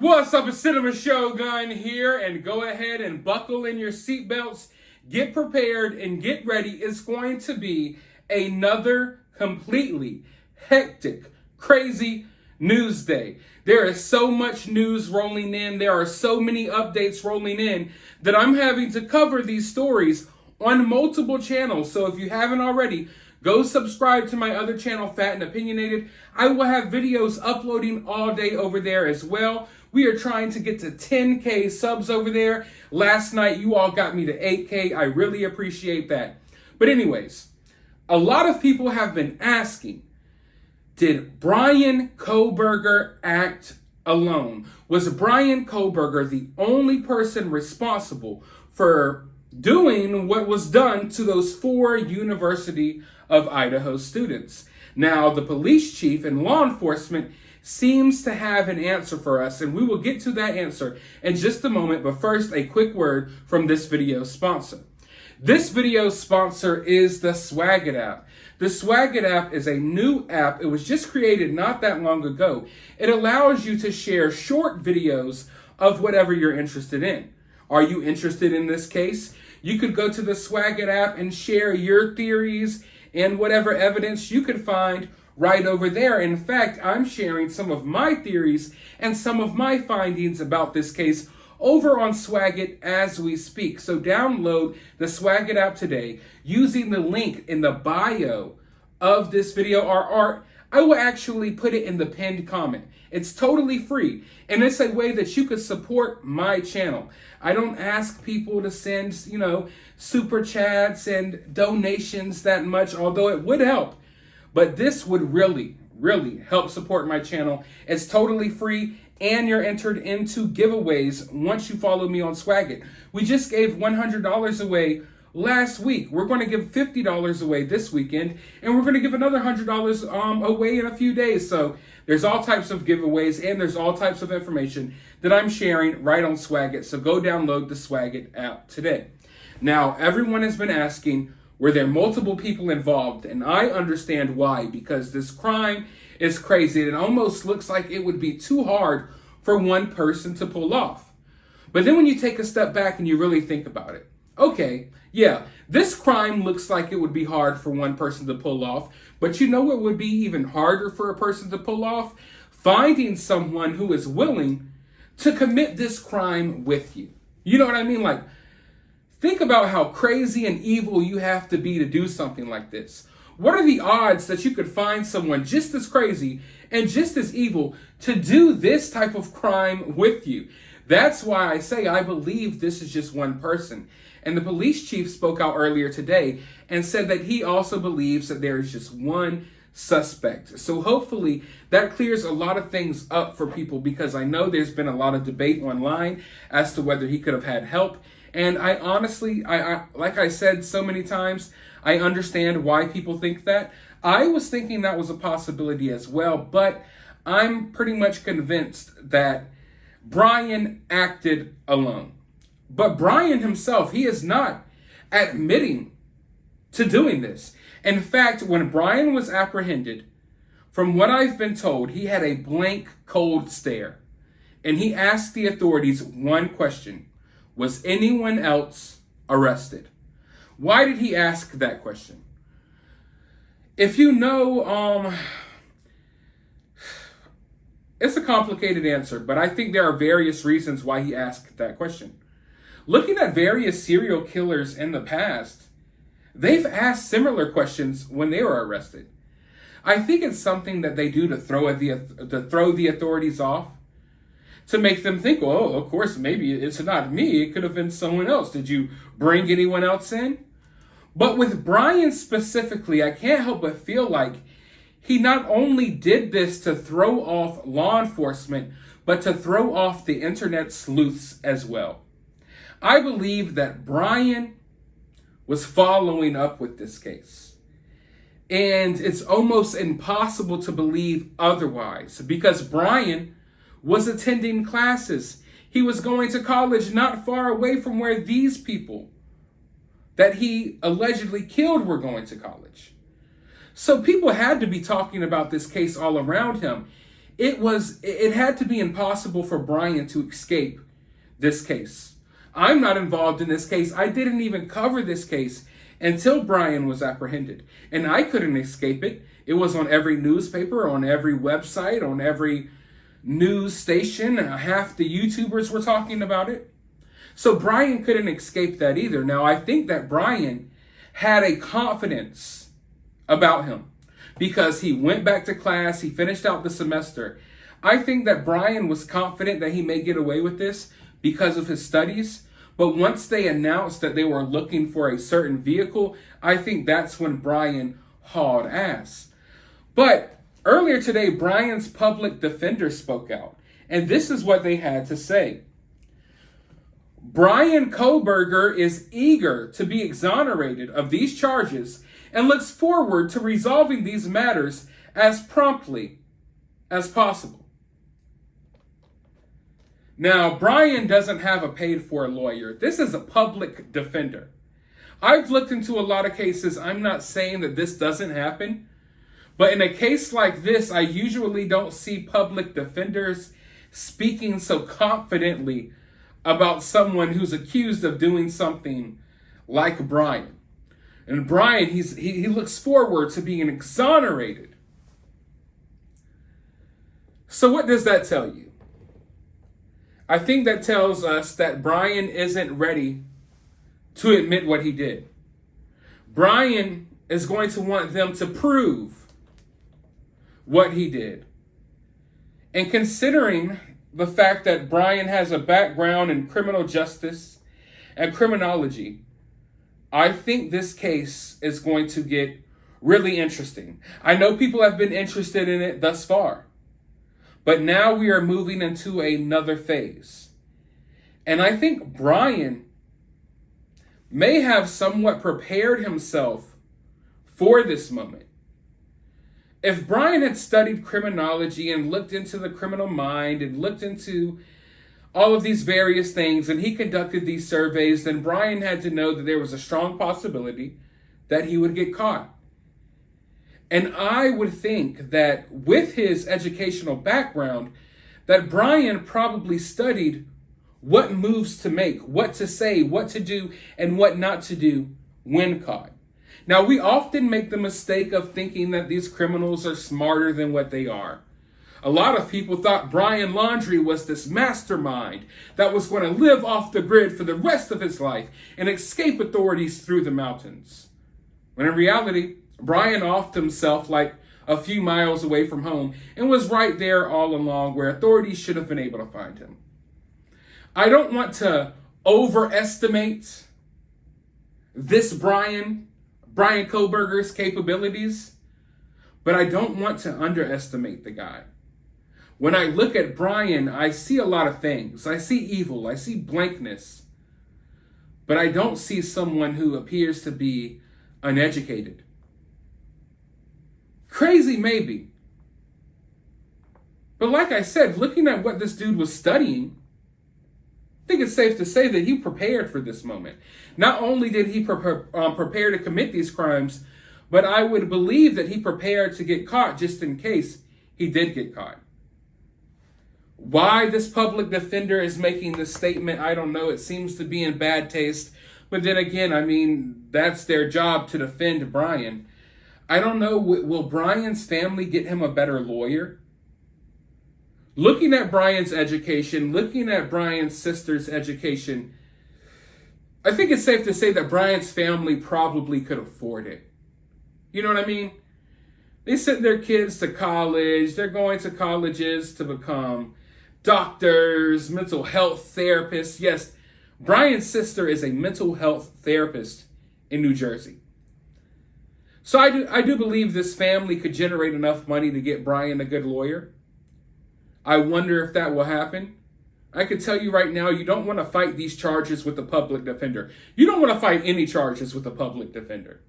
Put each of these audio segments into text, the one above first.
What's up, it's Cinema Shogun here, and go ahead and buckle in your seatbelts, get prepared, and get ready. It's going to be another completely hectic, crazy news day. There is so much news rolling in, there are so many updates rolling in, that I'm having to cover these stories on multiple channels. So if you haven't already, go subscribe to my other channel, Fat and Opinionated. I will have videos uploading all day over there as well. We are trying to get to 10K subs over there. Last night, you all got me to 8K. I really appreciate that. But anyways, a lot of people have been asking, did Bryan Kohberger act alone? Was Bryan Kohberger the only person responsible for doing what was done to those 4 University of Idaho students? Now, the police chief and law enforcement seems to have an answer for us, and we will get to that answer in just a moment. But first, a quick word from this video sponsor. This video sponsor is the Swagit app. The Swagit app is a new app. It was just created not that long ago. It allows you to share short videos of whatever you're interested in. Are you interested in this case? You could go to the Swagit app and share your theories and whatever evidence you could find right over there. In fact, I'm sharing some of my theories and some of my findings about this case over on Swagit as we speak. So download the Swagit app today using the link in the bio of this video, or I will actually put it in the pinned comment. It's totally free, and it's a way that you could support my channel. I don't ask people to send, super chats and donations that much, although it would help. But this would really, really help support my channel. It's totally free, and you're entered into giveaways once you follow me on Swagit. We just gave $100 away last week. We're going to give $50 away this weekend, and we're going to give another $100 away in a few days. So there's all types of giveaways, and there's all types of information that I'm sharing right on Swagit. So go download the Swagit app today. Now, everyone has been asking, were there multiple people involved? And I understand why, because this crime is crazy. It almost looks like it would be too hard for one person to pull off. But then when you take a step back and you really think about it, okay, yeah, this crime looks like it would be hard for one person to pull off, but you know what would be even harder for a person to pull off? Finding someone who is willing to commit this crime with you. You know what I mean? Like, think about how crazy and evil you have to be to do something like this. What are the odds that you could find someone just as crazy and just as evil to do this type of crime with you? That's why I say I believe this is just one person. And the police chief spoke out earlier today and said that he also believes that there is just one suspect. So hopefully that clears a lot of things up for people, because I know there's been a lot of debate online as to whether he could have had help. And I honestly, like I said so many times, I understand why people think that. I was thinking that was a possibility as well, but I'm pretty much convinced that Bryan acted alone. But Bryan himself, he is not admitting to doing this. In fact, when Bryan was apprehended, from what I've been told, he had a blank, cold stare. And he asked the authorities one question: was anyone else arrested? Why did he ask that question? If you know, it's a complicated answer, but I think there are various reasons why he asked that question. Looking at various serial killers in the past, they've asked similar questions when they were arrested. I think it's something that they do to throw the authorities off, to make them think, oh, of course, maybe it's not me. It could have been someone else. Did you bring anyone else in? But with Bryan specifically, I can't help but feel like he not only did this to throw off law enforcement, but to throw off the internet sleuths as well. I believe that Bryan was following up with this case. And it's almost impossible to believe otherwise, because Bryan was attending classes. He was going to college not far away from where these people that he allegedly killed were going to college. So people had to be talking about this case all around him. it had to be impossible for Bryan to escape this case. I'm not involved in this case. I didn't even cover this case until Bryan was apprehended. And I couldn't escape it. It was on every newspaper, on every website, on every news station. Half the YouTubers were talking about it. So Bryan couldn't escape that either. Now, I think that Bryan had a confidence about him because he went back to class, he finished out the semester. I think that Bryan was confident that he may get away with this because of his studies. But once they announced that they were looking for a certain vehicle, I think that's when Bryan hauled ass. But earlier today, Bryan's public defender spoke out, and this is what they had to say. Bryan Kohberger is eager to be exonerated of these charges and looks forward to resolving these matters as promptly as possible. Now, Bryan doesn't have a paid-for lawyer. This is a public defender. I've looked into a lot of cases. I'm not saying that this doesn't happen. But in a case like this, I usually don't see public defenders speaking so confidently about someone who's accused of doing something like Bryan. And Bryan, he looks forward to being exonerated. So what does that tell you? I think that tells us that Bryan isn't ready to admit what he did. Bryan is going to want them to prove what he did. And considering the fact that Bryan has a background in criminal justice and criminology, I think this case is going to get really interesting. I know people have been interested in it thus far. But now we are moving into another phase. And I think Bryan may have somewhat prepared himself for this moment. If Bryan had studied criminology and looked into the criminal mind and looked into all of these various things and he conducted these surveys, then Bryan had to know that there was a strong possibility that he would get caught. And I would think that with his educational background, that Bryan probably studied what moves to make, what to say, what to do, and what not to do when caught. Now, we often make the mistake of thinking that these criminals are smarter than what they are. A lot of people thought Brian Laundrie was this mastermind that was going to live off the grid for the rest of his life and escape authorities through the mountains. When in reality, Bryan offed himself like a few miles away from home and was right there all along where authorities should have been able to find him. I don't want to overestimate this Bryan Kohberger's capabilities, but I don't want to underestimate the guy. When I look at Bryan, I see a lot of things. I see evil, I see blankness, but I don't see someone who appears to be uneducated. Crazy, maybe. But like I said, looking at what this dude was studying, I think it's safe to say that he prepared for this moment. Not only did he prepare to commit these crimes, but I would believe that he prepared to get caught just in case he did get caught. Why this public defender is making this statement, I don't know. It seems to be in bad taste. But then again, I mean, that's their job to defend Bryan. I don't know, will Bryan's family get him a better lawyer? Looking at Bryan's education, looking at Bryan's sister's education, I think it's safe to say that Bryan's family probably could afford it. You know what I mean? They send their kids to college, they're going to colleges to become doctors, mental health therapists. Yes, Bryan's sister is a mental health therapist in New Jersey. So I do believe this family could generate enough money to get Bryan a good lawyer. I wonder if that will happen. I can tell you right now, you don't want to fight these charges with the public defender. You don't want to fight any charges with the public defender.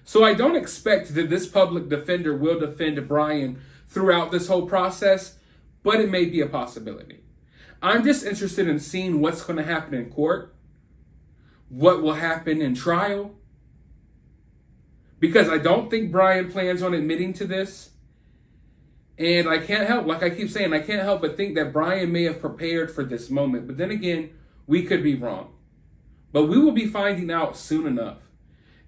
So I don't expect that this public defender will defend Bryan throughout this whole process, but it may be a possibility. I'm just interested in seeing what's going to happen in court, what will happen in trial, because I don't think Bryan plans on admitting to this. And I can't help, like I keep saying, I can't help but think that Bryan may have prepared for this moment. But then again, we could be wrong. But we will be finding out soon enough.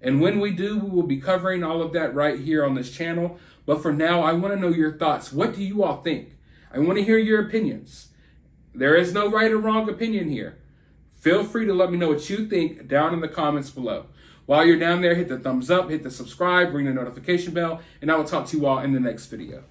And when we do, we will be covering all of that right here on this channel. But for now, I want to know your thoughts. What do you all think? I want to hear your opinions. There is no right or wrong opinion here. Feel free to let me know what you think down in the comments below. While you're down there, hit the thumbs up, hit the subscribe, ring the notification bell, and I will talk to you all in the next video.